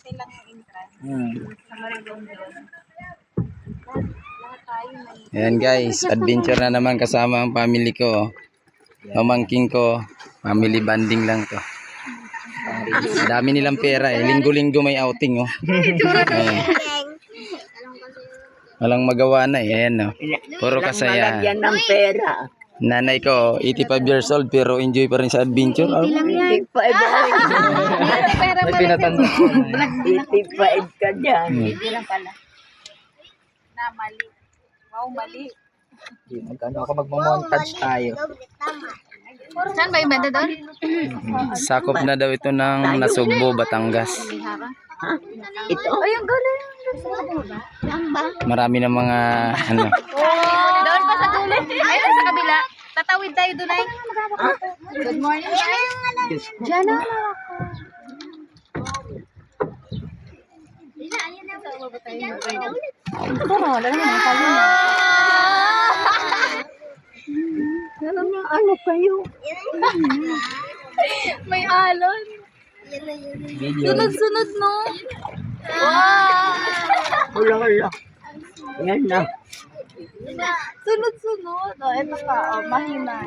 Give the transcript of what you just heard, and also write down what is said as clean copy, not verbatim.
konti lang yung entrance. Hmm. Sa Marigong doon. Lahat tayo may... Ayan guys, adventure na naman kasama ang family ko. Pamangking ko, family banding lang to. Dami nilang pera eh. Linggo-linggo may outing oh. Ayan. Walang magawa na eh. Ayan oh. Puro kasaya. Malagyan ng pera. Nanay ko, 85 years old pero enjoy pa rin sa adventure. Oh. Hindi pa Pera May pinatanda. 85 ka dyan. Hindi lang pala. Na mali. Wow, mali. Magkano ako magmamontage tayo. Saan ba yung banda doon? Sakop na daw ito ng Nasugbo, Batangas. Ito? Ay, ang galing. Marami ng mga ano. Doon pa sa dulo. Ay, sa kabila. Tatawid tayo doon ay. Good morning. Diyan na. Ano kayo? May alon. Sunod-sunod, no? Wow! Ula. Yan na. Sunod-sunod. Oh, ito pa. Oh, mahina.